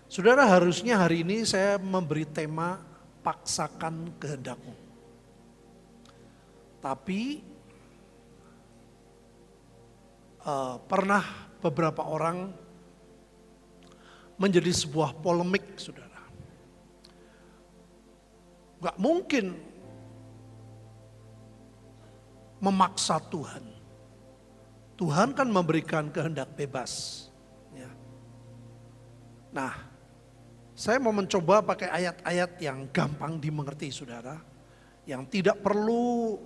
Saudara, harusnya hari ini saya memberi tema paksakan kehendakmu. Tapi pernah beberapa orang menjadi sebuah polemik, saudara. Gak mungkin memaksa Tuhan. Tuhan kan memberikan kehendak bebas. Ya. Nah, saya mau mencoba pakai ayat-ayat yang gampang dimengerti, saudara. Yang tidak perlu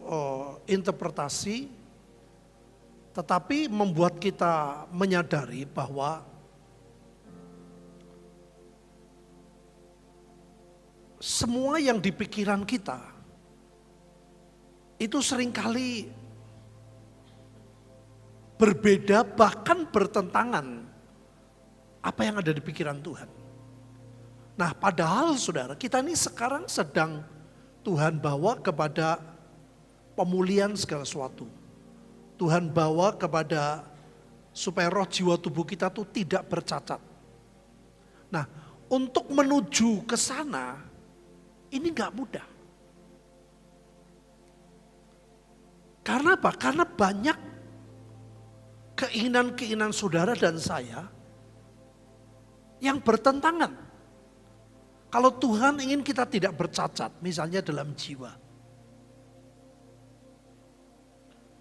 interpretasi, tetapi membuat kita menyadari bahwa semua yang di pikiran kita itu seringkali berbeda, bahkan bertentangan apa yang ada di pikiran Tuhan. Nah, padahal saudara, kita ini sekarang sedang Tuhan bawa kepada pemulihan segala sesuatu. Tuhan bawa kepada supaya roh jiwa tubuh kita tuh tidak bercacat. Nah, untuk menuju ke sana ini gak mudah. Karena apa? Karena banyak keinginan-keinginan saudara dan saya yang bertentangan. Kalau Tuhan ingin kita tidak bercacat, misalnya dalam jiwa.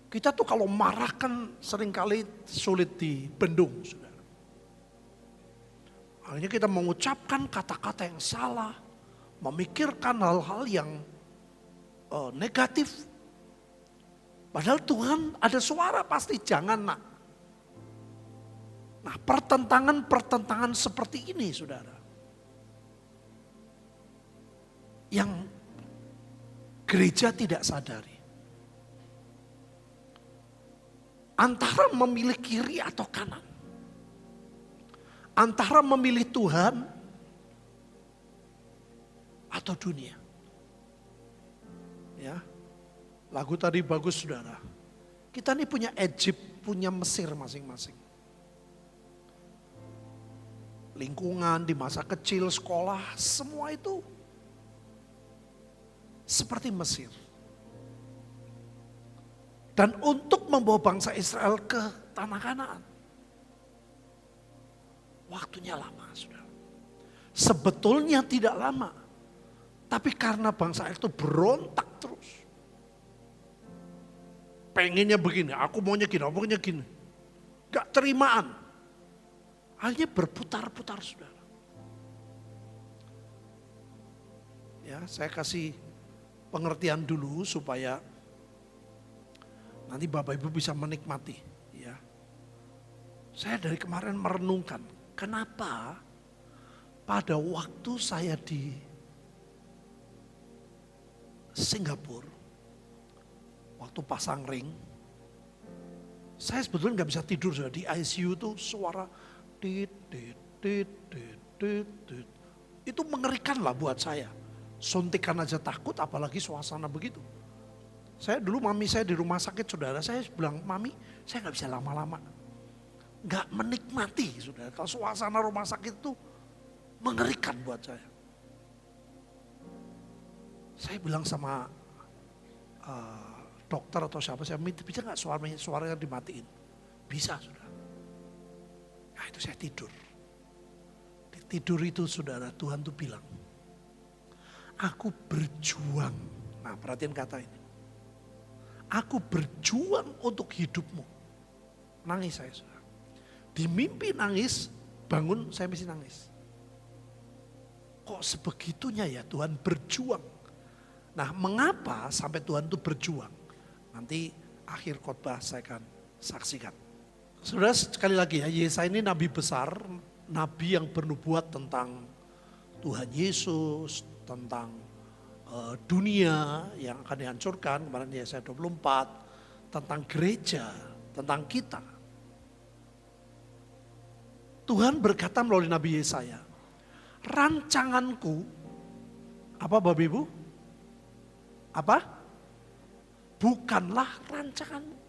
Kita tuh kalau marah kan seringkali sulit dibendung, saudara. Akhirnya kita mengucapkan kata-kata yang salah, memikirkan hal-hal yang negatif. Padahal Tuhan ada suara pasti, jangan nak. Nah, pertentangan-pertentangan seperti ini, saudara, yang gereja tidak sadari. Antara memilih kiri atau kanan. Antara memilih Tuhan atau dunia. Ya. Lagu tadi bagus, saudara. Kita ini punya Egypt, punya Mesir masing-masing. Lingkungan di masa kecil, sekolah, semua itu seperti Mesir. Dan untuk membawa bangsa Israel ke tanah Kanaan, waktunya lama, saudara. Sebetulnya tidak lama, tapi karena bangsa itu berontak terus. Pengennya begini, aku maunya gini. Gak terimaan. Akhirnya berputar-putar, saudara. Ya, saya kasih pengertian dulu supaya nanti Bapak Ibu bisa menikmati. Ya, saya dari kemarin merenungkan kenapa pada waktu saya di Singapura, waktu pasang ring, saya sebetulnya nggak bisa tidur, saudara. Di ICU tuh suara dit. Itu mengerikan lah buat saya. Suntikan aja takut, apalagi suasana begitu. Saya dulu mami saya di rumah sakit, saudara, saya bilang, mami saya gak bisa lama-lama. Gak menikmati, saudara. Kalau suasana rumah sakit itu mengerikan buat saya. Saya bilang sama dokter atau siapa, saya bisa gak suaranya dimatiin? Bisa, saudara. Nah itu saya tidur. Di tidur itu, saudara, Tuhan tuh bilang, aku berjuang. Nah, perhatian kata ini. Aku berjuang untuk hidupmu. Nangis saya, saudara. Di mimpi nangis, bangun saya mesti nangis. Kok sebegitunya ya Tuhan berjuang? Nah, mengapa sampai Tuhan itu berjuang? Nanti akhir khotbah saya akan saksikan. Saudara, sekali lagi ya, Yesaya ini nabi besar, nabi yang bernubuat tentang Tuhan Yesus, tentang dunia yang akan dihancurkan, kemarin Yesaya 24, tentang gereja, tentang kita. Tuhan berkata melalui Nabi Yesaya, rancanganku, apa Bapak Ibu? Apa? Bukanlah rancanganmu.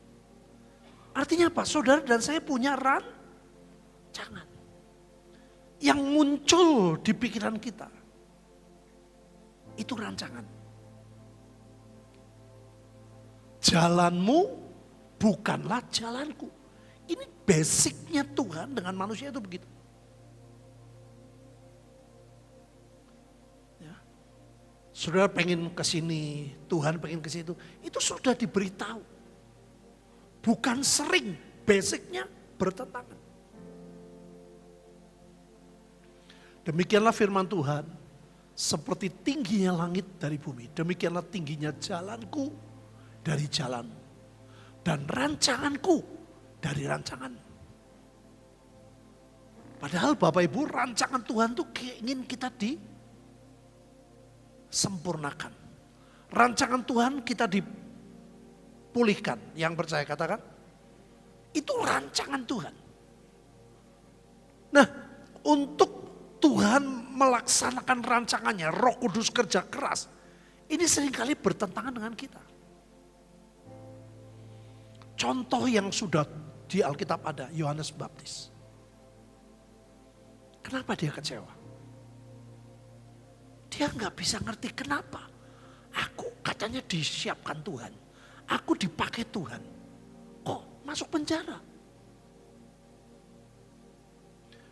Artinya apa? Saudara dan saya punya rancangan. yang muncul di pikiran kita, itu rancangan. Jalanmu bukanlah jalanku. Ini basicnya Tuhan dengan manusia itu begitu. Ya. Saudara pengen ke sini, Tuhan pengen ke situ, itu sudah diberitahu. Bukan sering, basicnya bertentangan. Demikianlah firman Tuhan, seperti tingginya langit dari bumi, demikianlah tingginya jalanku dari jalanmu, dan rancanganku dari rancanganmu. Padahal Bapak Ibu, rancangan Tuhan itu ingin kita disempurnakan. Rancangan Tuhan kita dipulihkan. Yang percaya katakan, itu rancangan Tuhan. Nah, untuk Tuhan melaksanakan rancangannya, Roh Kudus kerja keras. Ini seringkali bertentangan dengan kita. Contoh yang sudah di Alkitab ada, Yohanes Baptis. Kenapa dia kecewa? Dia nggak bisa ngerti kenapa. Aku katanya disiapkan Tuhan. Aku dipakai Tuhan. Kok masuk penjara?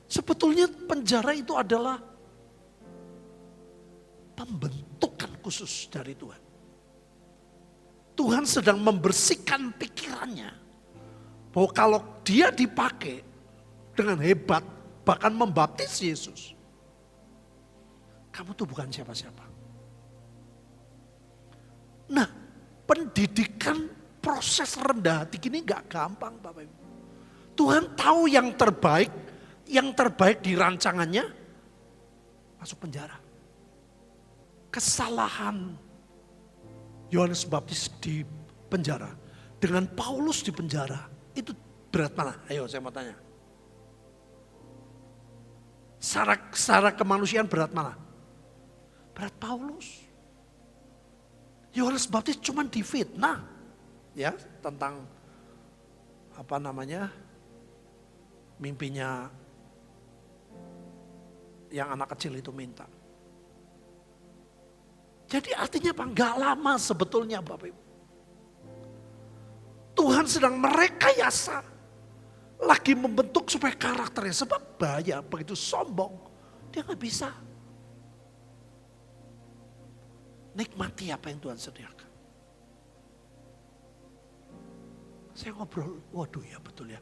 Sebetulnya penjara itu adalah pembentukan khusus dari Tuhan. Tuhan sedang membersihkan pikirannya. Bahwa kalau dia dipakai dengan hebat, bahkan membaptis Yesus. Kamu tuh bukan siapa-siapa. Nah, pendidikan proses rendah hati gini gak gampang Bapak Ibu. Tuhan tahu yang terbaik di rancangannya masuk penjara. Kesalahan Yohanes Baptis di penjara dengan Paulus di penjara itu berat mana? Ayo saya mau tanya. Secara kemanusiaan berat mana? Berat Paulus. Yohanes Baptis cuma difitnah ya tentang mimpinya yang anak kecil itu minta. Jadi artinya apa? Gak lama sebetulnya Bapak Ibu. Tuhan sedang merekayasa. Lagi membentuk supaya karakternya. Sebab bahaya begitu sombong. Dia gak bisa. Nikmati apa yang Tuhan sediakan. Saya ngobrol, waduh ya betul ya.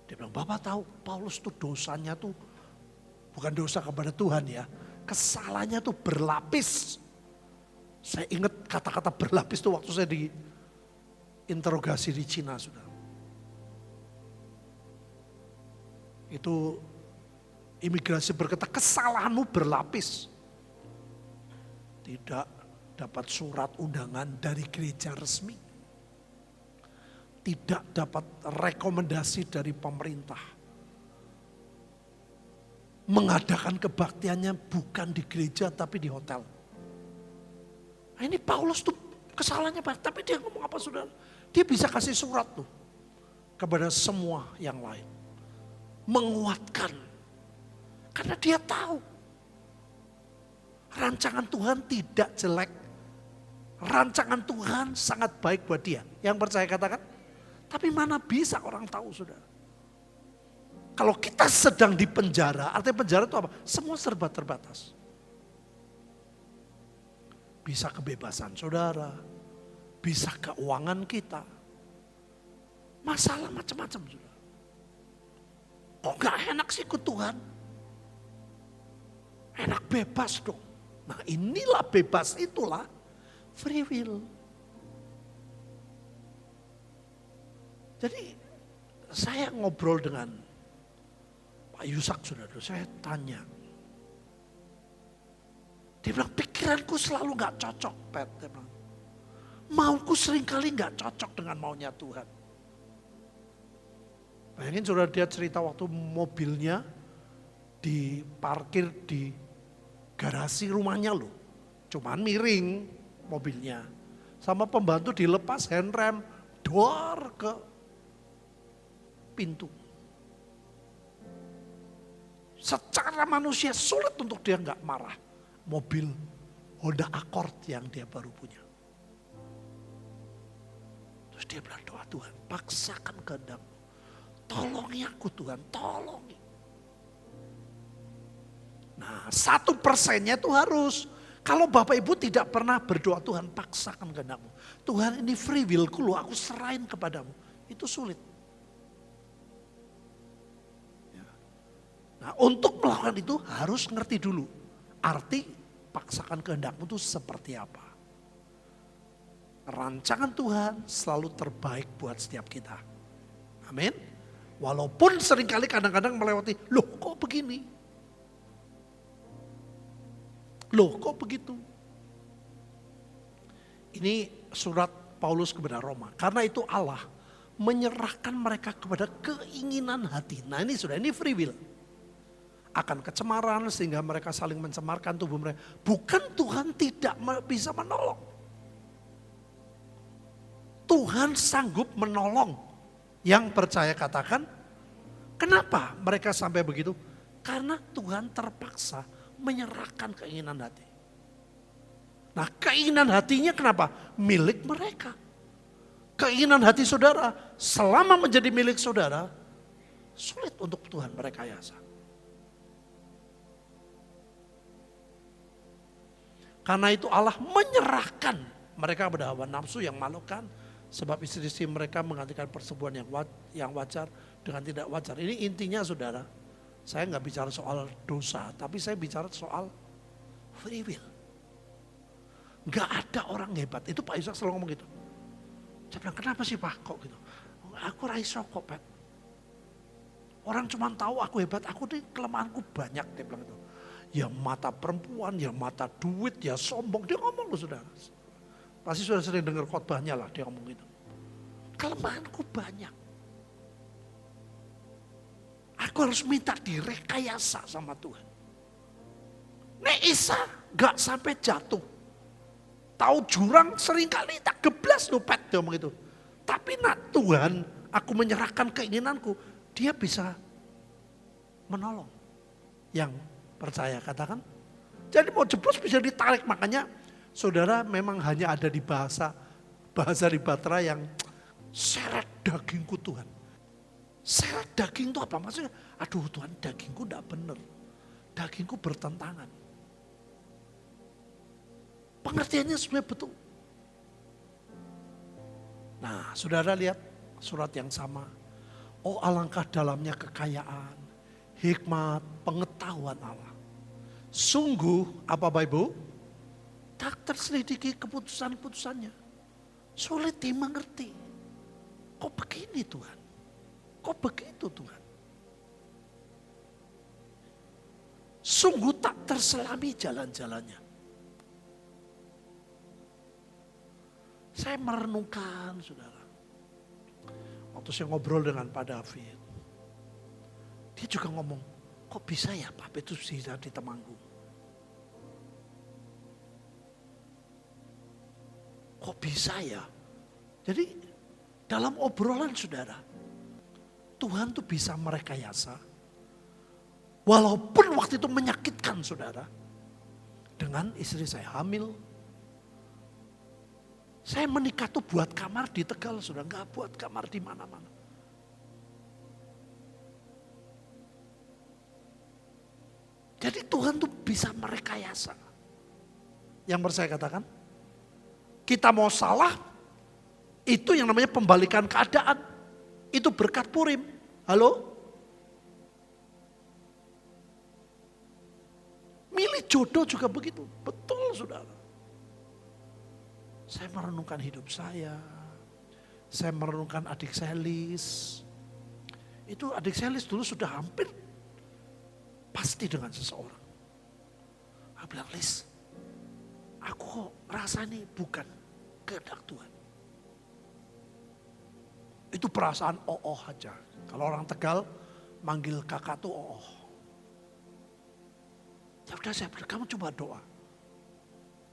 Dia bilang, Bapak tahu Paulus tuh dosanya tuh bukan dosa kepada Tuhan ya. Kesalahannya tuh berlapis. Saya ingat kata-kata berlapis tuh waktu saya diinterogasi di Cina, saudara. Itu imigrasi berkata, kesalahanmu berlapis. Tidak dapat surat undangan dari gereja resmi. Tidak dapat rekomendasi dari pemerintah. Mengadakan kebaktiannya bukan di gereja tapi di hotel. Nah ini Paulus tuh kesalahannya banyak. Tapi dia ngomong apa saudara? Dia bisa kasih surat tuh kepada semua yang lain. Menguatkan. Karena dia tahu. Rancangan Tuhan tidak jelek. Rancangan Tuhan sangat baik buat dia. Yang percaya katakan. Tapi mana bisa orang tahu saudara. Kalau kita sedang di penjara, artinya penjara itu apa? Semua serba terbatas. Bisa kebebasan saudara, bisa keuangan kita. Masalah macam-macam saudara. Kok gak enak sih ikut Tuhan? Enak bebas dong. Nah inilah bebas itulah free will. Jadi saya ngobrol dengan Pak Yusak saudara, saya tanya. Dia bilang pikiranku selalu gak cocok Pat. Dia bilang, mauku seringkali gak cocok dengan maunya Tuhan. Bayangin saudara dia cerita waktu mobilnya diparkir di garasi rumahnya loh. Cuman miring mobilnya. Sama pembantu dilepas handrem, dor ke pintu. Secara manusia sulit untuk dia nggak marah. Mobil Honda Accord yang dia baru punya. Terus dia bilang, doa Tuhan, paksakan kehendak-Mu. Tolongi aku Tuhan, tolongi. Nah, 1%-nya itu harus. Kalau Bapak Ibu tidak pernah berdoa, Tuhan paksakan kehendak-Mu. Tuhan ini free will-ku loh, aku serahin kepadamu. Itu sulit. Ya. Nah, untuk melakukan itu harus ngerti dulu. Arti paksakan kehendak-Mu itu seperti apa. Rancangan Tuhan selalu terbaik buat setiap kita. Amin. Walaupun seringkali kadang-kadang melewati, loh kok begini? Loh kok begitu? Ini surat Paulus kepada Roma. Karena itu Allah menyerahkan mereka kepada keinginan hati. Nah ini free will. Akan kecemaran sehingga mereka saling mencemarkan tubuh mereka. Bukan Tuhan tidak bisa menolong. Tuhan sanggup menolong. Yang percaya katakan, kenapa mereka sampai begitu? Karena Tuhan terpaksa menyerahkan keinginan hati. Nah keinginan hatinya kenapa? Milik mereka. Keinginan hati saudara selama menjadi milik saudara sulit untuk Tuhan merekayasa. Karena itu Allah menyerahkan mereka pada hawa nafsu yang malukan. Sebab istri-istri mereka menggantikan persetubuhan yang wajar dengan tidak wajar. Ini intinya saudara. Saya nggak bicara soal dosa, tapi saya bicara soal free will. Nggak ada orang hebat. Itu Pak Ishak selalu ngomong gitu. Saya bilang, kenapa sih Pak kok gitu? Aku raiso kok Pak. Orang cuma tahu aku hebat, aku nih kelemahanku banyak. Dia bilang itu. Ya mata perempuan, ya mata duit, ya sombong. Dia ngomong loh saudara. Pasti sudah sering dengar khotbahnya lah dia ngomong gitu. Kelemahanku banyak. Aku harus minta direkayasa sama Tuhan. Nek Isa gak sampai jatuh. Tahu jurang seringkali tak geblas loh Pet, dia ngomong gitu. Tapi nak Tuhan, aku menyerahkan keinginanku, dia bisa menolong. Yang percaya katakan. Jadi mau jeblos bisa ditarik, makanya saudara memang hanya ada di bahasa di Batra yang seret dagingku Tuhan. Seret daging itu apa? Maksudnya, aduh Tuhan dagingku tidak benar. Dagingku bertentangan. Pengertiannya sebenarnya betul. Nah saudara lihat surat yang sama. Oh alangkah dalamnya kekayaan, hikmat, pengetahuan Allah. Sungguh apa Bapak Ibu? Tak terselidiki keputusan-keputusannya. Sulit dimengerti. Kok begini Tuhan? Kok begitu Tuhan? Sungguh tak terselami jalan-jalannya. Saya merenungkan saudara. Waktu saya ngobrol dengan Pak David. Dia juga ngomong, kok bisa ya Pak Petrus bisa di Temanggung? Kok bisa ya? Jadi dalam obrolan saudara, Tuhan tuh bisa merekayasa. Walaupun waktu itu menyakitkan saudara. Dengan istri saya hamil. Saya menikah tuh buat kamar di Tegal, sudah nggak buat kamar di mana-mana. Jadi Tuhan tuh bisa merekayasa. Yang percaya katakan, kita mau salah, itu yang namanya pembalikan keadaan. Itu berkat Purim. Halo? Milih jodoh juga begitu. Betul saudara. Saya merenungkan hidup saya. Saya merenungkan adik saya Lis. Itu adik saya Lis dulu sudah hampir pasti dengan seseorang. Aku bilang, Lis, aku kok rasa ini bukan kehendak Tuhan. Itu perasaan aja. Kalau orang Tegal manggil kakak tuh Ya udah saya bilang, kamu coba doa.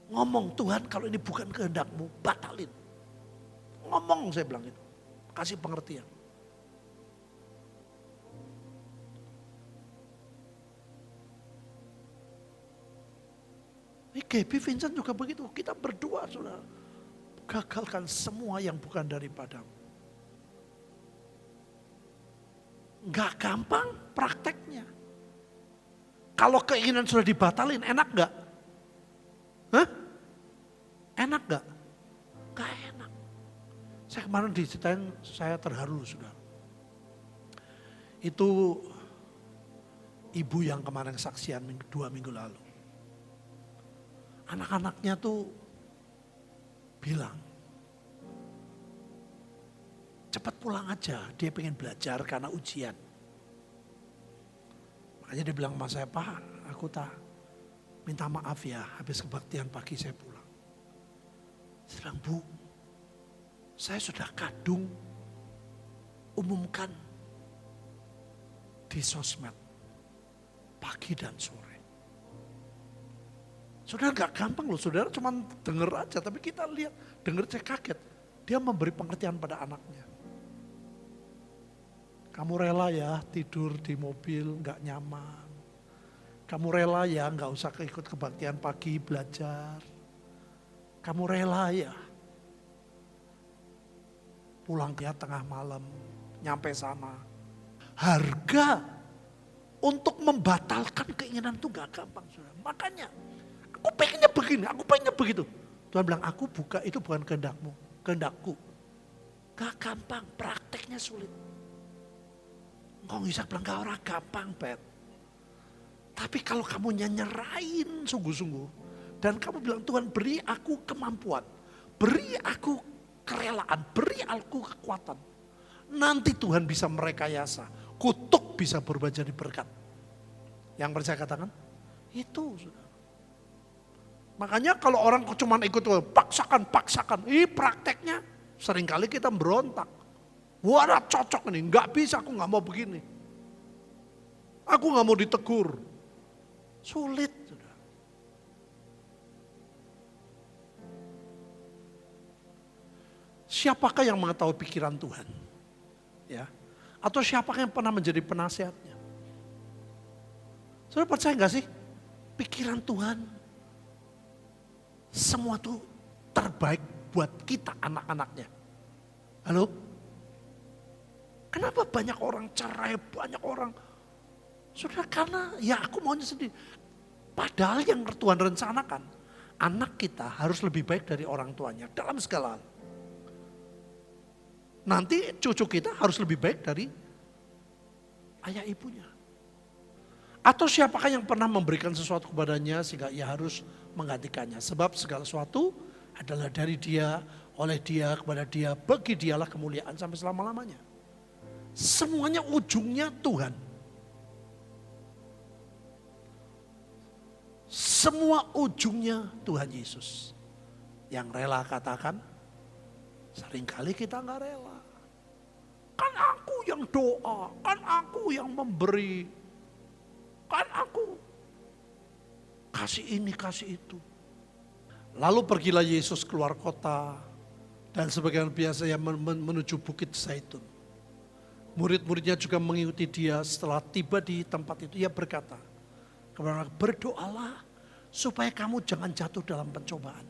Ngomong, Tuhan kalau ini bukan kehendak-Mu, batalin. Ngomong saya bilang itu. Kasih pengertian. Gaby Vincent juga begitu. Kita berdoa, saudara. Gagalkan semua yang bukan daripadamu. Nggak gampang prakteknya. Kalau keinginan sudah dibatalin, enak nggak? Hah? Enak nggak? Nggak enak. Saya kemarin diceritain, saya terharu, saudara. Itu ibu yang kemarin kesaksian 2 minggu lalu. Anak-anaknya tuh bilang, cepat pulang aja, dia pengen belajar karena ujian. Makanya dia bilang sama saya, Pak, aku tak minta maaf ya, habis kebaktian pagi saya pulang. Saya bilang, Bu, saya sudah kadung umumkan di sosmed pagi dan sore. Saudara gak gampang loh, saudara cuma denger aja, tapi kita lihat, denger saya kaget. Dia memberi pengertian pada anaknya. Kamu rela ya tidur di mobil gak nyaman. Kamu rela ya gak usah ikut kebaktian pagi belajar. Kamu rela ya pulang ya tengah malam, nyampe sana. Harga untuk membatalkan keinginan itu gak gampang, saudara. Makanya aku pengennya begini, aku pengennya begitu. Tuhan bilang, aku buka itu bukan kehendakmu, kehendakku. Gak gampang, prakteknya sulit. Engkau bisa bilang gak orang gampang, Pet. Tapi kalau kamu nyerahin sungguh-sungguh, dan kamu bilang, Tuhan beri aku kemampuan, beri aku kerelaan, beri aku kekuatan. Nanti Tuhan bisa merekayasa, kutuk bisa berubah jadi berkat. Yang percaya katakan, itu sudah. Makanya kalau orang cuma ikut paksakan, prakteknya seringkali kita berontak. Wah, cocok nih, nggak bisa, aku nggak mau begini. Aku nggak mau ditegur. Sulit, sudah. Siapakah yang mengetahui pikiran Tuhan? Ya, atau siapakah yang pernah menjadi penasihatnya? Saudara percaya nggak sih? Pikiran Tuhan semua tuh terbaik buat kita anak-anaknya. Halo? Kenapa banyak orang cerai, banyak orang? Saudara, karena ya aku maunya sendiri. Padahal yang Tuhan rencanakan, anak kita harus lebih baik dari orang tuanya dalam segala hal. Nanti cucu kita harus lebih baik dari ayah ibunya. Atau siapakah yang pernah memberikan sesuatu kepadanya sehingga ia harus menggantikannya. Sebab segala sesuatu adalah dari dia, oleh dia, kepada dia, bagi dialah kemuliaan sampai selama-lamanya. Semuanya ujungnya Tuhan. Semua ujungnya Tuhan Yesus. Yang rela katakan, seringkali kita gak rela. Kan aku yang doa, kan aku yang memberi. Kan aku kasih ini, kasih itu. Lalu pergilah Yesus keluar kota dan sebagian biasa yang menuju Bukit Zaitun. Murid-muridnya juga mengikuti dia. Setelah tiba di tempat itu, ia berkata kepada mereka, berdoalah supaya kamu jangan jatuh dalam pencobaan.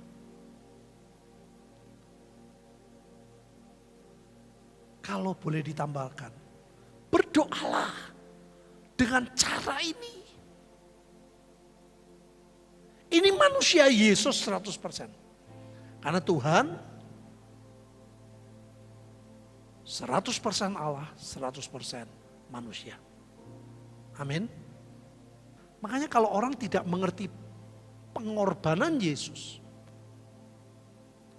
Kalau boleh ditambahkan, berdoalah dengan cara ini. Ini manusia Yesus 100%. Karena Tuhan 100% Allah, 100% manusia. Amin. Makanya kalau orang tidak mengerti pengorbanan Yesus,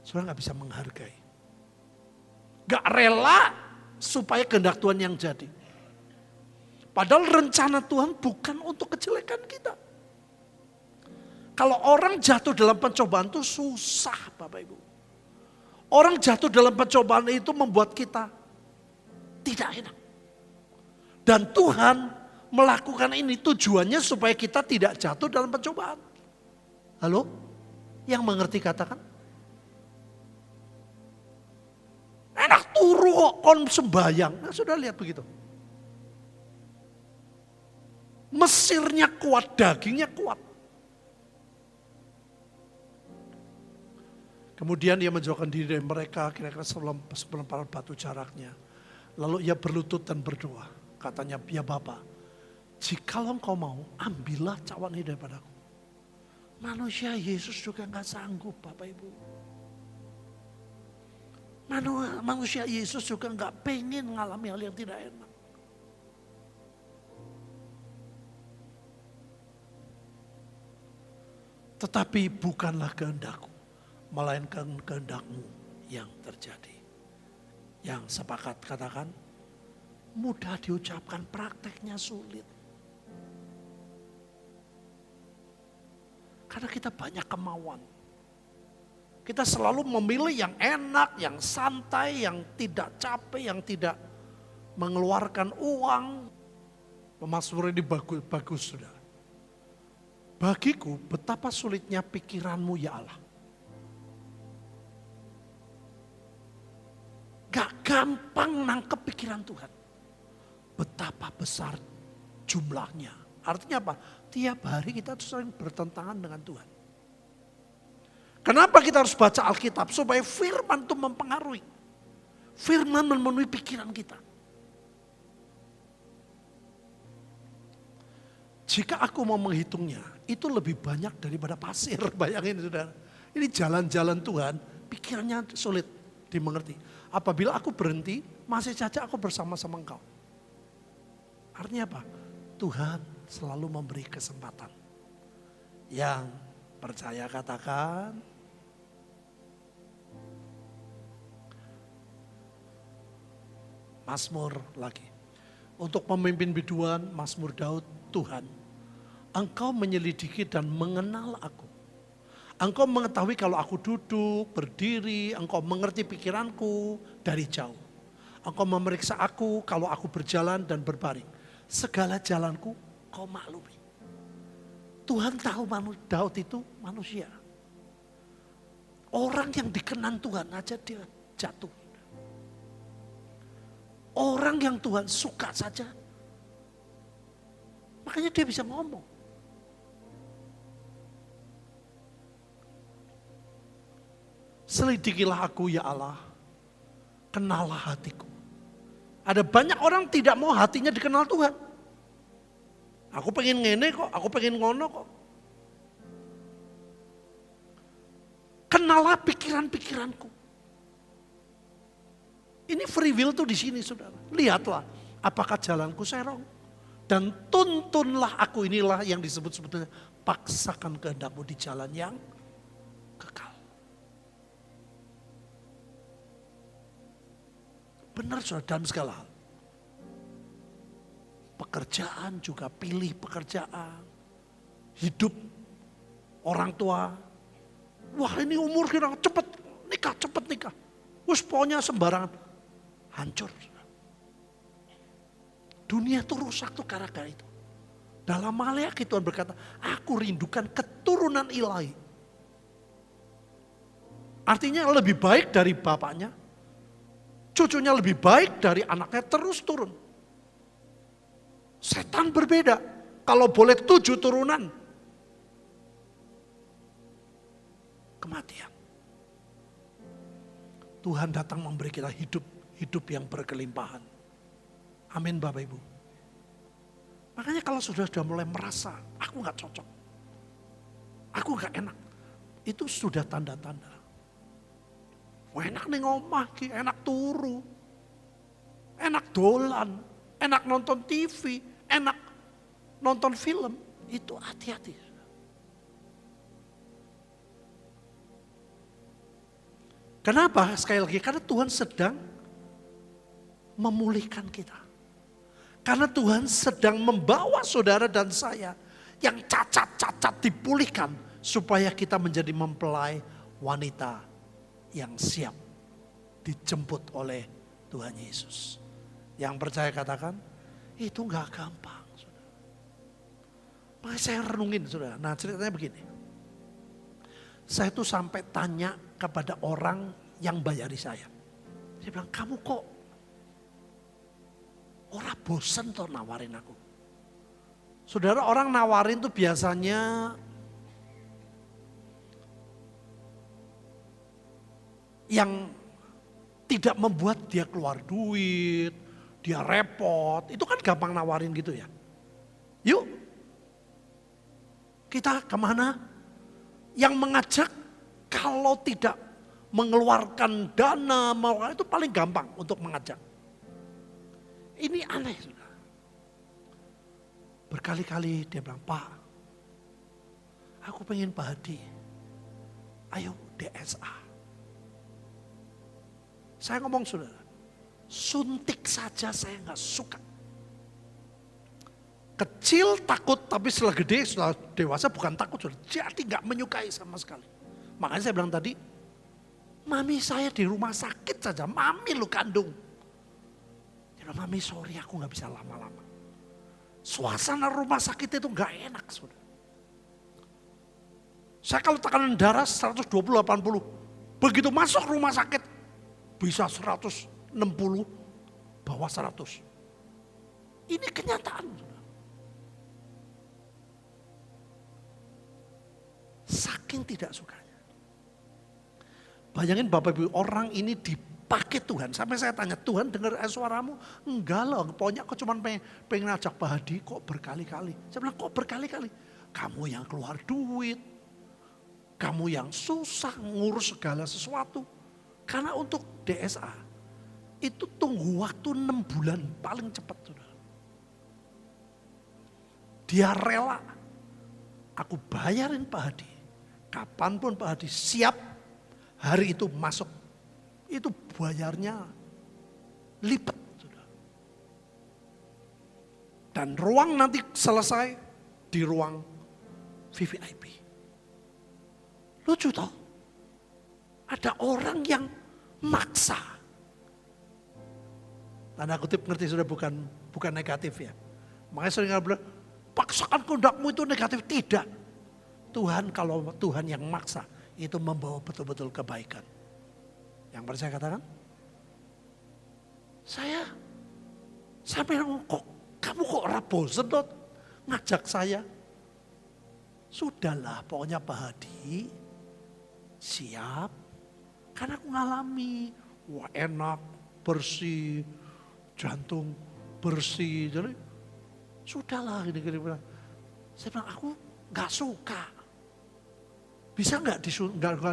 saudara gak bisa menghargai. Gak rela supaya kehendak Tuhan yang jadi. Padahal rencana Tuhan bukan untuk kejelekan kita. Kalau orang jatuh dalam pencobaan itu susah, Bapak Ibu. Orang jatuh dalam pencobaan itu membuat kita tidak enak. Dan Tuhan melakukan ini tujuannya supaya kita tidak jatuh dalam pencobaan. Halo? Yang mengerti katakan? Enak turu kok kon sembayang. Nah, sudah lihat begitu. Mesirnya kuat, dagingnya kuat. Kemudian ia menjauhkan diri dari mereka kira-kira selembar batu jaraknya. Lalu ia berlutut dan berdoa. Katanya, ya Bapa, jikalau engkau mau, ambillah cawan ini daripadaku. Manusia Yesus juga nggak sanggup, Bapak Ibu. Manusia Yesus juga nggak pengen mengalami hal yang tidak enak. Tetapi bukanlah kehendakku, melainkan kehendakmu yang terjadi. Yang sepakat katakan, mudah diucapkan, prakteknya sulit. Karena kita banyak kemauan. Kita selalu memilih yang enak, yang santai, yang tidak capek, yang tidak mengeluarkan uang. Pemazmur ini bagus sudah. Bagiku betapa sulitnya pikiranmu ya Allah. Gak gampang nangkep pikiran Tuhan. Betapa besar jumlahnya. Artinya apa? Tiap hari kita sering bertentangan dengan Tuhan. Kenapa kita harus baca Alkitab? Supaya firman itu mempengaruhi. Firman memenuhi pikiran kita. Jika aku mau menghitungnya, itu lebih banyak daripada pasir. Bayangin saudara. Ini jalan-jalan Tuhan, pikirannya sulit dimengerti. Apabila aku berhenti, masih saja aku bersama-sama engkau. Artinya apa? Tuhan selalu memberi kesempatan. Yang percaya katakan. Mazmur lagi. Untuk pemimpin biduan, Mazmur Daud, Tuhan, Engkau menyelidiki dan mengenal aku. Engkau mengetahui kalau aku duduk, berdiri, engkau mengerti pikiranku dari jauh. Engkau memeriksa aku kalau aku berjalan dan berbaring. Segala jalanku kau maklumi. Tuhan tahu Daud itu manusia. Orang yang dikenan Tuhan aja dia jatuh. Orang yang Tuhan suka saja. Makanya dia bisa ngomong. Selidikilah aku ya Allah. Kenallah hatiku. Ada banyak orang tidak mau hatinya dikenal Tuhan. Aku pengen ngene kok, aku pengen ngono kok. Kenallah pikiran-pikiranku. Ini free will tuh di sini saudara. Lihatlah apakah jalanku serong. Dan tuntunlah aku, inilah yang disebut sebetulnya paksakan kehendakmu di jalan yang kekal. Benar saudara dalam segala hal. Pekerjaan juga pilih pekerjaan. Hidup orang tua. Wah ini umur kita cepet nikah. Wus pokoknya sembarangan. Hancur. Dunia itu rusak tuh gara-gara itu. Dalam Maleakhi Tuhan berkata, aku rindukan keturunan ilahi. Artinya lebih baik dari bapaknya. Cucunya lebih baik dari anaknya, terus turun. Setan berbeda. Kalau boleh 7 turunan. Kematian. Tuhan datang memberi kita hidup yang berkelimpahan. Amin Bapak Ibu. Makanya kalau sudah mulai merasa, aku gak cocok. Aku gak enak. Itu sudah tanda-tanda. Wah enak nih ngomah, enak turu. Enak dolan, enak nonton TV, enak nonton film. Itu hati-hati. Kenapa? Sekali lagi, karena Tuhan sedang memulihkan kita. Karena Tuhan sedang membawa saudara dan saya yang cacat-cacat dipulihkan supaya kita menjadi mempelai wanita yang siap dijemput oleh Tuhan Yesus. Yang percaya katakan, itu gak gampang. Saudara. Makanya saya renungin saudara. Nah ceritanya begini. Saya tuh sampai tanya kepada orang yang bayari saya. Saya bilang, kamu kok orang bosen tuh nawarin aku. Saudara, orang nawarin tuh biasanya yang tidak membuat dia keluar duit, dia repot. Itu kan gampang nawarin gitu ya. Yuk, kita kemana? Yang mengajak kalau tidak mengeluarkan dana, itu paling gampang untuk mengajak. Ini aneh, saudara. Berkali-kali dia bilang, Pak, aku pengen Pak Hadi, ayo DSA. Saya ngomong saudara, suntik saja saya nggak suka. Kecil takut, tapi setelah gede, setelah dewasa bukan takut, saudara. Jadi nggak menyukai sama sekali. Makanya saya bilang tadi, mami saya di rumah sakit saja, mami lu kandung. Dia bilang, mami sorry aku nggak bisa lama-lama. Suasana rumah sakit itu nggak enak, saudara. Saya kalau tekanan darah 120-80, begitu masuk rumah sakit bisa 160, bawah 100. Ini kenyataan, saudara. Saking tidak sukanya. Bayangin Bapak Ibu, orang ini dipakai Tuhan. Sampai saya tanya, Tuhan dengar suaramu? Enggak loh, pokoknya aku cuma pengen ajak Pak Hadi kok berkali-kali. Saya bilang kok berkali-kali? Kamu yang keluar duit. Kamu yang susah ngurus segala sesuatu. Karena untuk DSA, itu tunggu waktu 6 bulan paling cepat. Saudara. Dia rela, aku bayarin Pak Hadi. Kapanpun Pak Hadi siap, hari itu masuk. Itu bayarnya lipat. Saudara. Dan ruang nanti selesai di ruang VVIP. Lucu toh? Ada orang yang maksa. Tanda kutip ngerti sudah bukan negatif ya. Makanya sering bilang, paksakan kehendakmu itu negatif. Tidak. Tuhan kalau Tuhan yang maksa, itu membawa betul-betul kebaikan. Yang pernah saya katakan? Saya sampai kok kamu kok bosen dot ngajak saya? Sudahlah pokoknya Pak Hadi siap. Karena aku ngalami, wah enak, bersih, jantung bersih. Jadi sudahlah gini-gini. Saya bilang aku gak suka. Bisa nggak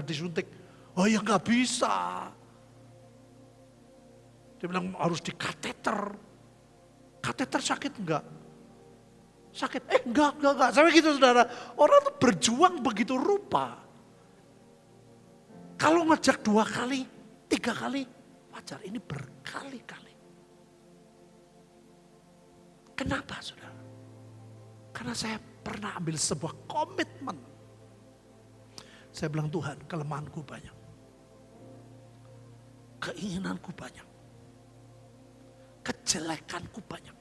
disuntik? Oh ya nggak bisa. Dia bilang harus di kateter. Kateter sakit enggak? Sakit? Enggak. Sampai gitu saudara. Orang tuh berjuang begitu rupa. Kalau ngejak 2 kali, 3 kali, wajar. Ini berkali-kali. Kenapa saudara? Karena saya pernah ambil sebuah komitmen. Saya bilang Tuhan, kelemahanku banyak. Keinginanku banyak. Kejelekanku banyak.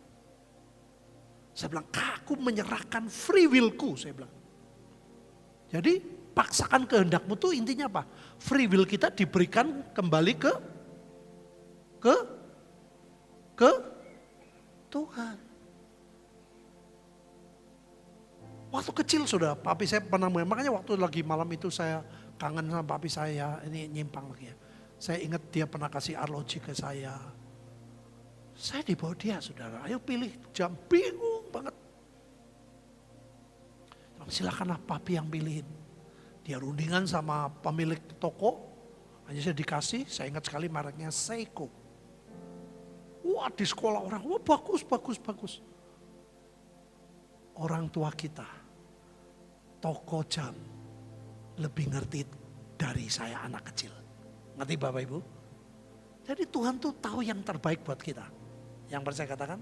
Saya bilang, aku menyerahkan free willku, saya bilang. Jadi paksakan kehendakmu tuh intinya apa? Free will kita diberikan kembali ke Tuhan. Waktu kecil sudah, papi saya pernah, makanya waktu lagi malam itu saya kangen sama papi saya, ini nyimpang lagi ya. Saya ingat dia pernah kasih arloji ke saya. Saya dibawa dia saudara, ayo pilih jam, bingung banget. Silakanlah papi yang pilihin. Dia rundingan sama pemilik toko, hanya saya dikasih, saya ingat sekali mereknya Seiko. Wah di sekolah orang, wah bagus. Orang tua kita, toko jam lebih ngerti dari saya anak kecil. Ngerti Bapak Ibu? Jadi Tuhan tuh tahu yang terbaik buat kita. Yang pernah saya katakan,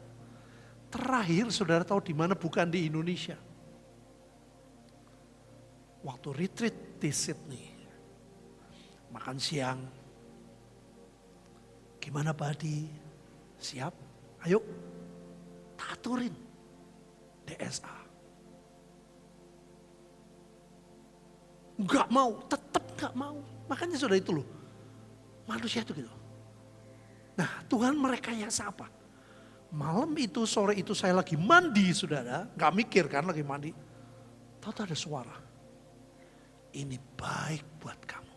terakhir saudara tahu di mana? Bukan di Indonesia. Waktu retreat di Sydney, makan siang. Gimana Pak Hadi? Siap? Ayo, tak aturin. DSA. Enggak mau, tetap enggak mau. Makanya sudah itu loh. Manusia itu gitu. Nah Tuhan merekayasa apa? Malam itu, sore itu saya lagi mandi saudara. Enggak mikir kan lagi mandi. Tahu ada suara. Ini baik buat kamu.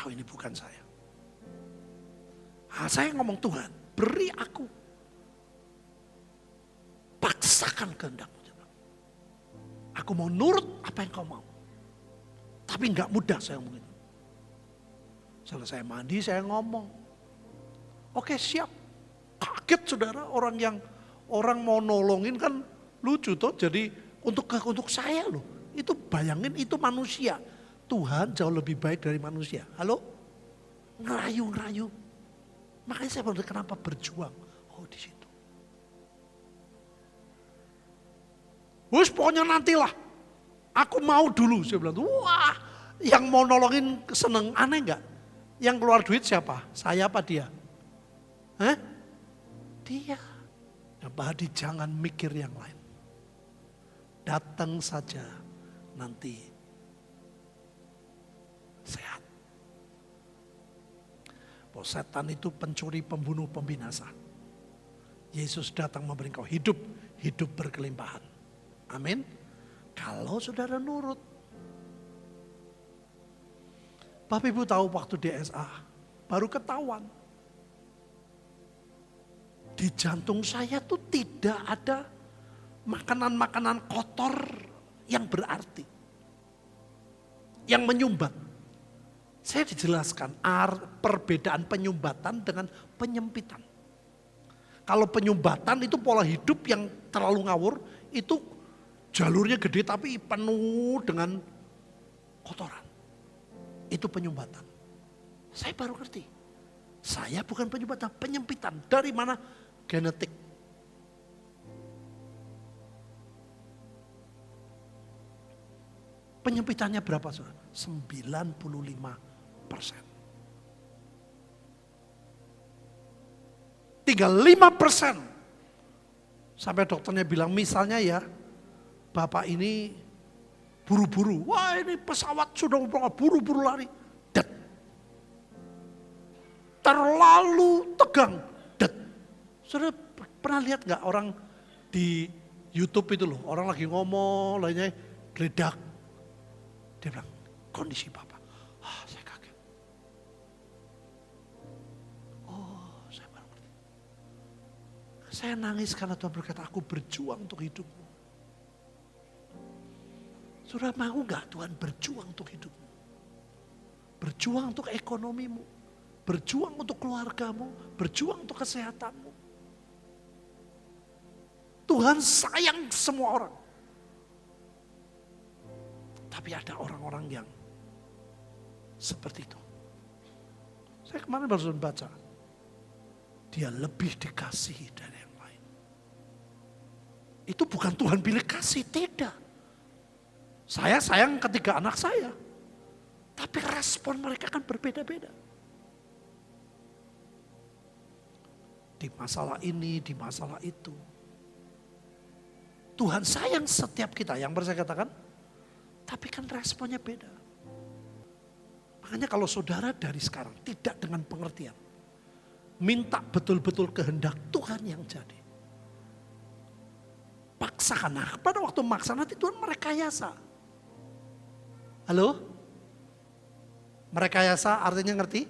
tahu ini bukan saya. Saya ngomong, Tuhan, beri aku. Paksakan kehendakmu. Aku mau nurut apa yang kau mau. Tapi enggak mudah saya ngomong itu. Selesai mandi saya ngomong. Oke, siap. Kaget saudara, orang mau nolongin kan lucu toh. Jadi untuk saya loh. Itu bayangin, itu manusia. Tuhan jauh lebih baik dari manusia. Halo? Ngerayu. Makanya saya bilang, kenapa berjuang? Oh, di situ. Wes pokoknya nantilah. Aku mau dulu. Saya bilang, wah, yang mau nolongin seneng, aneh enggak? Yang keluar duit siapa? Saya apa dia? Dia. Nah, Pak Hadi jangan mikir yang lain. Datang saja nanti sehat. Bahwa setan itu pencuri, pembunuh, pembinasa. Yesus datang memberi kau hidup berkelimpahan. Amin. Kalau saudara nurut. Bapak Ibu tahu waktu di SA, baru ketahuan. Di jantung saya tuh tidak ada makanan-makanan kotor yang berarti. Yang menyumbat. Saya dijelaskan perbedaan penyumbatan dengan penyempitan. Kalau penyumbatan itu pola hidup yang terlalu ngawur, itu jalurnya gede tapi penuh dengan kotoran. Itu penyumbatan. Saya baru ngerti. Saya bukan penyumbatan, penyempitan. Dari mana? Genetik. Penyempitannya berapa? 95%. Tinggal 5%. Sampai dokternya bilang, misalnya ya, Bapak ini buru-buru. Wah, ini pesawat sudah buru-buru lari. Det. Terlalu tegang. Det. Sudah pernah lihat gak orang di YouTube itu loh. Orang lagi ngomong, lainnya geledak. Dia bilang, kondisi Bapak. Saya kaget. Oh, saya baru ngerti. Saya nangis karena Tuhan berkata, aku berjuang untuk hidupmu. Saudara mau gak Tuhan berjuang untuk hidupmu? Berjuang untuk ekonomimu. Berjuang untuk keluargamu. Berjuang untuk kesehatanmu. Tuhan sayang semua orang. Tapi ada orang-orang yang seperti itu. Saya kemarin baru baca. Dia lebih dikasihi dari yang lain. Itu bukan Tuhan pilih kasih, tidak. Saya sayang ketiga anak saya. Tapi respon mereka kan berbeda-beda. Di masalah ini, di masalah itu. Tuhan sayang setiap kita, yang saya katakan. Tapi kan responnya beda. Makanya kalau saudara dari sekarang tidak dengan pengertian. Minta betul-betul kehendak Tuhan yang jadi. Paksakan. Nah, pada waktu maksa nanti Tuhan merekayasa. Halo? Merekayasa artinya ngerti?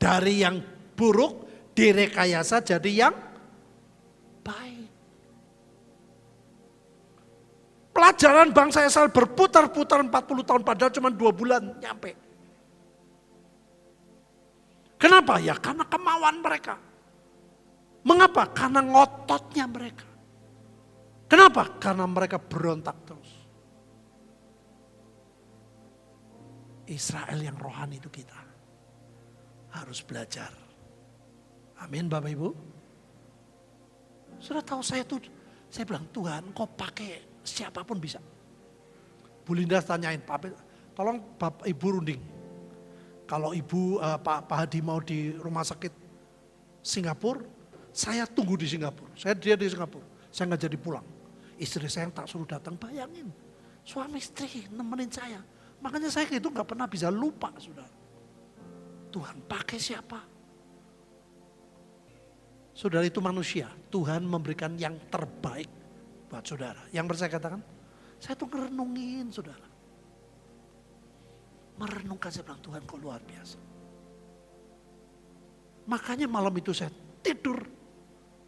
Dari yang buruk direkayasa jadi yang baik. Pelajaran bangsa Israel berputar-putar 40 tahun padahal cuma 2 bulan nyampe. Kenapa? Ya karena kemauan mereka. Mengapa? Karena ngototnya mereka. Kenapa? Karena mereka berontak terus. Israel yang rohani itu kita. Harus belajar. Amin Bapak Ibu. Sudah tahu saya bilang Tuhan kau pakai siapapun bisa. Bu Linda tanyain, tolong Bapak Ibu runding. Kalau Ibu Pak Hadi mau di rumah sakit Singapura, saya tunggu di Singapura. Dia di Singapura, saya nggak jadi pulang. Istri saya yang tak suruh datang, bayangin. Suami istri nemenin saya. Makanya saya itu nggak pernah bisa lupa, saudara. Tuhan pakai siapa? Saudara itu manusia. Tuhan memberikan yang terbaik buat saudara. Yang saya katakan, saya tuh ngerenungin saudara. merenungkan, saya bilang Tuhan kok luar biasa. Makanya malam itu saya tidur,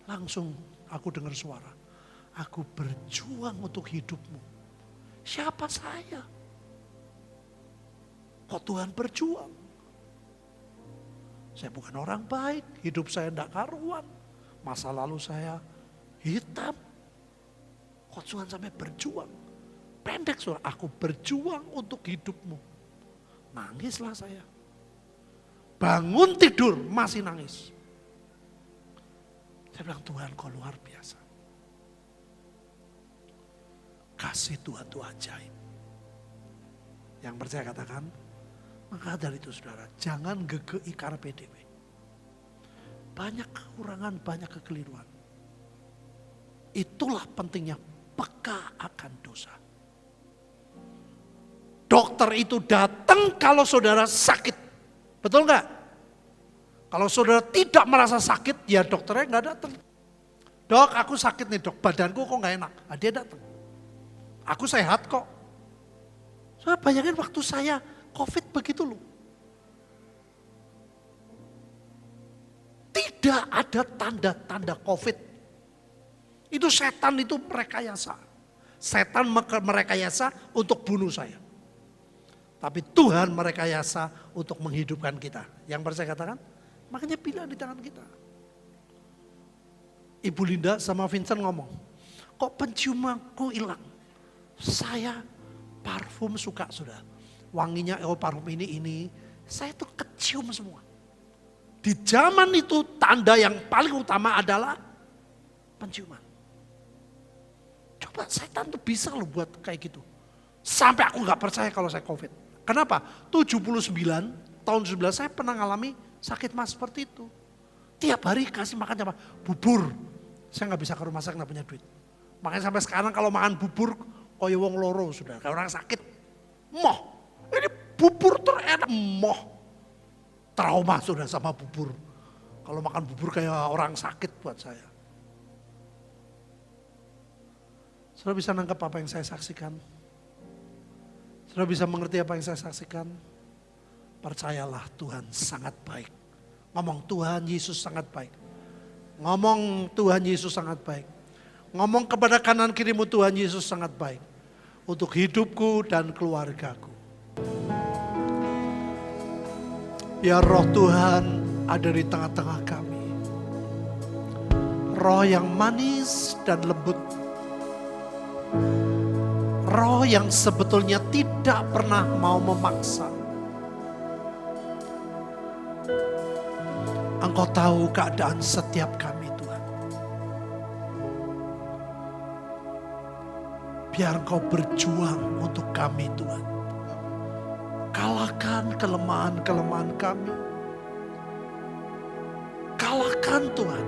langsung aku dengar suara. Aku berjuang untuk hidupmu. Siapa saya? Kok Tuhan berjuang? Saya bukan orang baik, hidup saya tidak karuan. Masa lalu saya hitam. Kok Tuhan sampai berjuang? Pendek suara, aku berjuang untuk hidupmu. Nangislah saya. Bangun tidur, masih nangis. Saya bilang, Tuhan kau luar biasa. Kasih Tuhan itu ajaib. Yang percaya katakan, maka dari itu saudara, jangan gegei karena PDW. Banyak kekurangan, banyak kekeliruan. Itulah pentingnya peka akan dosa. Dokter itu datang kalau saudara sakit. Betul nggak? Kalau saudara tidak merasa sakit, ya dokternya nggak datang. Dok, aku sakit nih dok, badanku kok nggak enak. Nah, dia datang. Aku sehat kok. Saudara bayangin waktu saya COVID begitu loh. Tidak ada tanda-tanda COVID. Itu setan itu merekayasa. Setan merekayasa untuk bunuh saya. Tapi Tuhan merekayasa untuk menghidupkan kita. Yang percaya katakan, makanya pilihan di tangan kita. Ibu Linda sama Vincent ngomong, kok penciumanku hilang? Saya parfum suka sudah. Wanginya, parfum ini. Saya tuh kecium semua. Di zaman itu tanda yang paling utama adalah penciuman. Coba setan tuh bisa loh buat kayak gitu. Sampai aku gak percaya kalau saya COVID. Kenapa? 79 tahun 19 saya pernah ngalami sakit mas seperti itu. Tiap hari kasih makan apa? Bubur. Saya gak bisa ke rumah sakit, gak punya duit. Makanya sampai sekarang kalau makan bubur, koyo wong loro sudah. Kayak orang sakit. Moh, ini bubur terenak. Moh, trauma sudah sama bubur. Kalau makan bubur kayak orang sakit buat saya. Saudara bisa nangkep apa yang saya saksikan? Saudara bisa mengerti apa yang saya saksikan? Percayalah Tuhan sangat baik. Ngomong Tuhan Yesus sangat baik. Ngomong Tuhan Yesus sangat baik. Ngomong kepada kanan kirimu Tuhan Yesus sangat baik. Untuk hidupku dan keluargaku. Ya roh Tuhan ada di tengah-tengah kami. Roh yang manis dan lembut. Roh yang sebetulnya tidak pernah mau memaksa. Engkau tahu keadaan setiap kami Tuhan. Biar Engkau berjuang untuk kami Tuhan. Kalahkan kelemahan-kelemahan kami. Kalahkan Tuhan.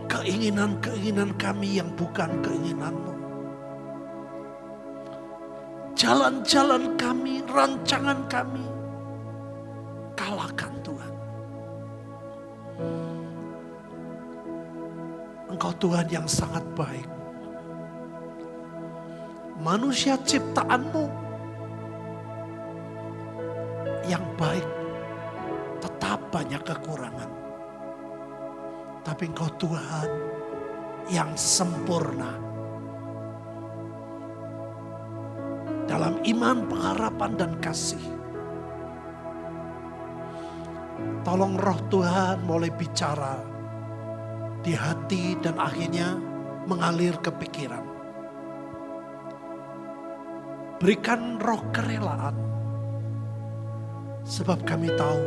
Keinginan-keinginan kami yang bukan keinginan-Mu. Jalan-jalan kami, rancangan kami. Kalahkan Tuhan. Engkau Tuhan yang sangat baik. Manusia ciptaan-Mu yang baik tetap banyak kekurangan. Tapi Engkau Tuhan yang sempurna. Dalam iman, pengharapan, dan kasih. Tolong roh Tuhan mulai bicara di hati dan akhirnya mengalir ke pikiran. Berikan roh kerelaan. Sebab kami tahu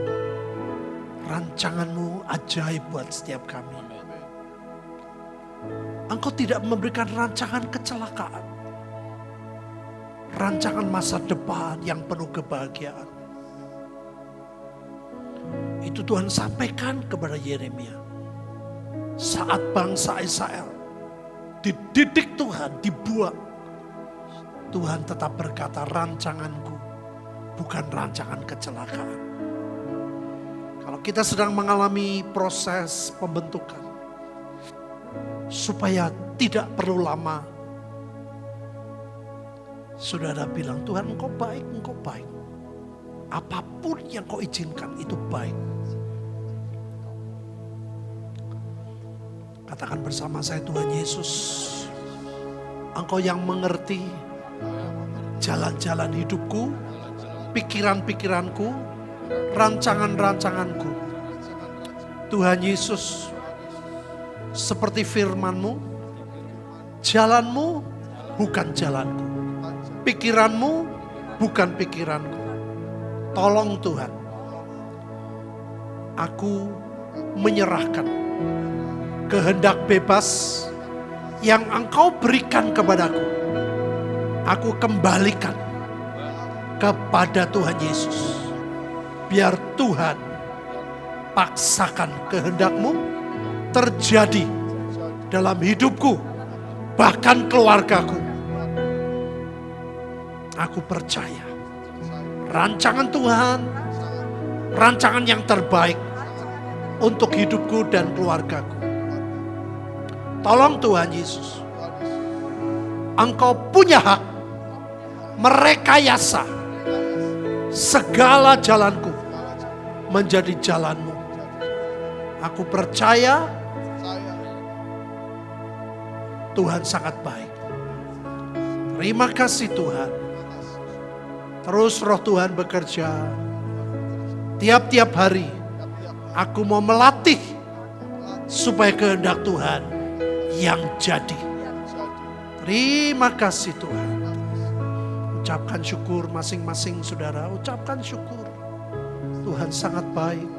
rancangan-Mu ajaib buat setiap kami. Engkau tidak memberikan rancangan kecelakaan. Rancangan masa depan yang penuh kebahagiaan. Itu Tuhan sampaikan kepada Yeremia. Saat bangsa Israel dididik Tuhan, dibuat. Tuhan tetap berkata, rancanganku bukan rancangan kecelakaan. Kalau kita sedang mengalami proses pembentukan, supaya tidak perlu lama, Saudara bilang, Tuhan engkau baik, engkau baik. Apapun yang kau izinkan itu baik. Katakan bersama saya, Tuhan Yesus, engkau yang mengerti jalan-jalan hidupku, pikiran-pikiranku, rancangan-rancanganku. Tuhan Yesus, seperti firman-Mu, jalan-Mu bukan jalanku, pikiran-Mu bukan pikiranku. Tolong Tuhan, aku menyerahkan kehendak bebas yang Engkau berikan kepadaku. Aku kembalikan kepada Tuhan Yesus. Biar Tuhan paksakan kehendak-Mu terjadi dalam hidupku, bahkan keluargaku. Aku percaya rancangan Tuhan, rancangan yang terbaik untuk hidupku dan keluargaku. Tolong Tuhan Yesus, Engkau punya hak merekayasa segala jalanku menjadi jalan-Mu. Aku percaya Tuhan sangat baik. Terima kasih Tuhan. Terus roh Tuhan bekerja. Tiap-tiap hari aku mau melatih supaya kehendak Tuhan yang jadi. Terima kasih Tuhan. Ucapkan syukur masing-masing saudara. Ucapkan syukur. Tuhan sangat baik.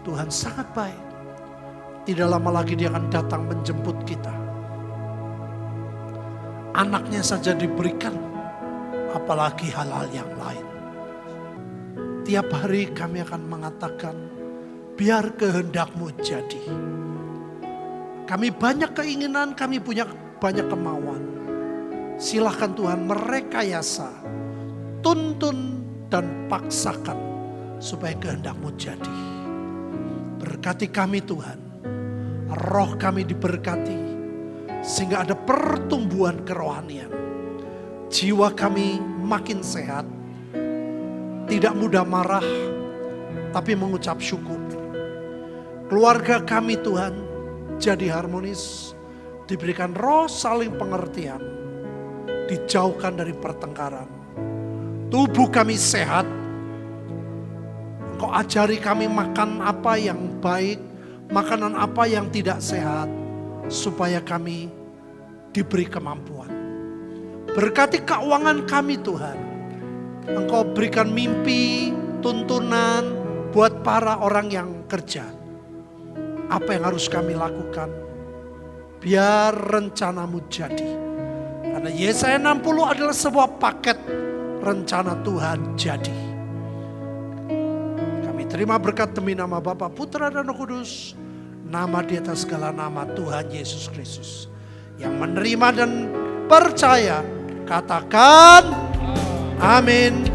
Tuhan sangat baik. Tidak lama lagi Dia akan datang menjemput kita. Anaknya saja diberikan, apalagi hal-hal yang lain. Tiap hari kami akan mengatakan, biar kehendak-Mu jadi. Kami banyak keinginan, kami punya banyak kemauan. Silahkan Tuhan merekayasa, tuntun dan paksakan supaya kehendak-Mu jadi. Berkati kami Tuhan, roh kami diberkati, sehingga ada pertumbuhan kerohanian. Jiwa kami makin sehat, tidak mudah marah, tapi mengucap syukur. Keluarga kami Tuhan jadi harmonis, diberikan roh saling pengertian, dijauhkan dari pertengkaran. Tubuh kami sehat, Engkau ajari kami makan apa yang baik, makanan apa yang tidak sehat, supaya kami diberi kemampuan. Berkati keuangan kami Tuhan. Engkau berikan mimpi, tuntunan buat para orang yang kerja. Apa yang harus kami lakukan? Biar rencana-Mu jadi. Karena Yesaya 60 adalah sebuah paket rencana Tuhan jadi. Kami terima berkat demi nama Bapa, Putra dan Roh Kudus. Nama di atas segala nama, Tuhan Yesus Kristus. Yang menerima dan percaya, katakan amin.